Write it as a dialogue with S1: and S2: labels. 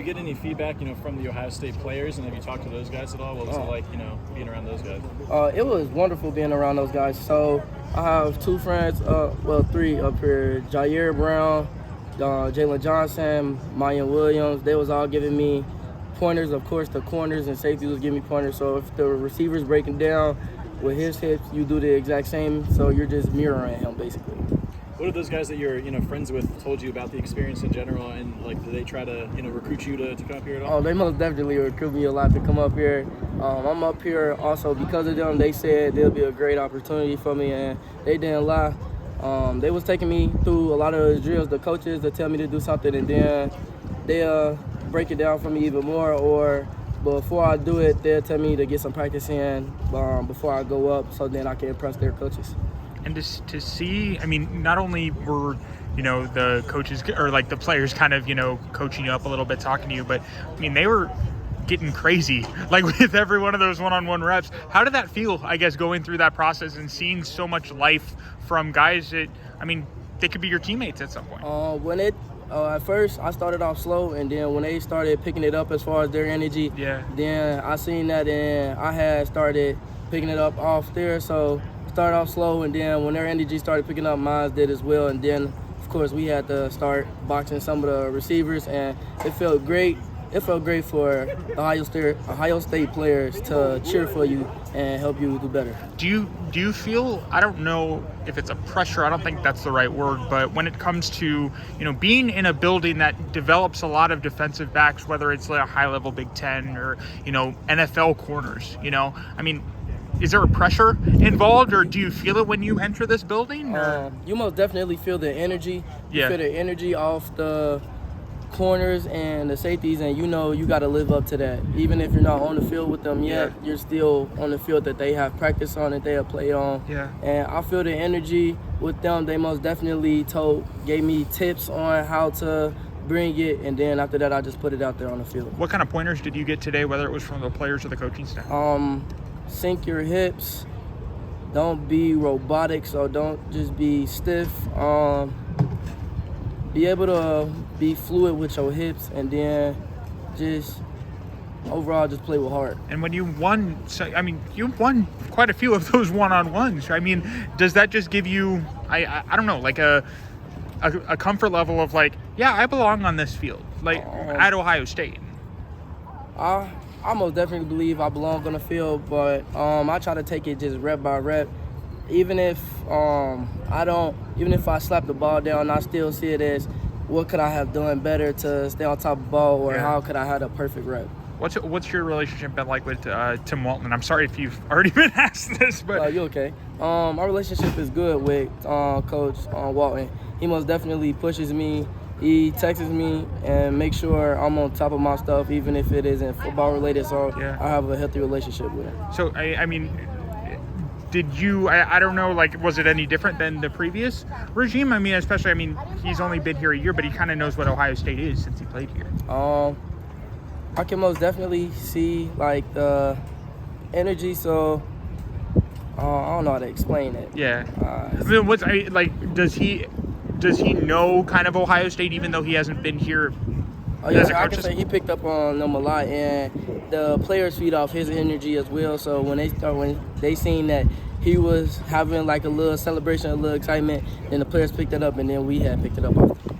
S1: you get any feedback, from the Ohio State players, and have you talked to those guys at all? What was it like, being around those guys?
S2: It was wonderful being around those guys. So I have two friends, three up here, Jair Brown, Jalen Johnson, Mayan Williams. They was all giving me pointers. Of course, the corners and safeties was giving me pointers. So if the receiver's breaking down with his hips, you do the exact same. So you're just mirroring him, basically.
S1: What have those guys that you're friends with told you about the experience in general, and do they try to recruit you to come up here at all?
S2: Oh, they most definitely recruit me a lot to come up here. I'm up here also because of them. They said there'll be a great opportunity for me, and they didn't lie. They was taking me through a lot of the drills, the coaches, to tell me to do something, and then they'll break it down for me even more, or before I do it, they'll tell me to get some practice in before I go up, so then I can impress their coaches.
S3: And to see, not only were, the coaches or the players kind of, coaching you up a little bit, talking to you, but they were getting crazy, with every one of those one-on-one reps. How did that feel, I guess, going through that process and seeing so much life from guys that, they could be your teammates at some point?
S2: At first, I started off slow, and then when they started picking it up as far as their energy, then I seen that, and I had started picking it up off there, so started off slow, and then when their energy started picking up, mine did as well. And then, of course, we had to start boxing some of the receivers, and it felt great. It felt great for Ohio State players to cheer for you and help you do better.
S3: Do you feel, I don't know if it's a pressure, I don't think that's the right word, but when it comes to, being in a building that develops a lot of defensive backs, whether it's a high-level Big Ten or, NFL corners, is there a pressure involved, or do you feel it when you enter this building?
S2: You most definitely feel the energy. You feel the energy off the corners and the safeties, and you got to live up to that. Even if you're not on the field with them yet, you're still on the field that they have practice on, that they have played on. And I feel the energy with them. They most definitely gave me tips on how to bring it, and then after that, I just put it out there on the field.
S3: What kind of pointers did you get today, whether it was from the players or the coaching staff?
S2: Sink your hips. Don't be robotic, so don't just be stiff. Be able to be fluid with your hips, and then just overall just play with heart.
S3: And when you won, you won quite a few of those one-on-ones. Does that just give you, I don't know, a comfort level of I belong on this field, at Ohio State?
S2: I most definitely believe I belong on the field, but I try to take it just rep by rep. Even if I slap the ball down, I still see it as what could I have done better to stay on top of the ball, or how could I have a perfect rep.
S3: What's your relationship been like with Tim Walton? I'm sorry if you've already been asked this, but
S2: you okay? My relationship is good with Coach Walton. He most definitely pushes me. He texts me and makes sure I'm on top of my stuff, even if it isn't football related. So I have a healthy relationship with him.
S3: So did you? I don't know. Was it any different than the previous regime? Especially, he's only been here a year, but he kind of knows what Ohio State is since he played here.
S2: I can most definitely see the energy. So I don't know how to explain it.
S3: Yeah. Does he know kind of Ohio State, even though he hasn't been here?
S2: I can say he picked up on them a lot, and the players feed off his energy as well. So when they seen that he was having a little celebration, a little excitement, then the players picked it up, and then we had picked it up after.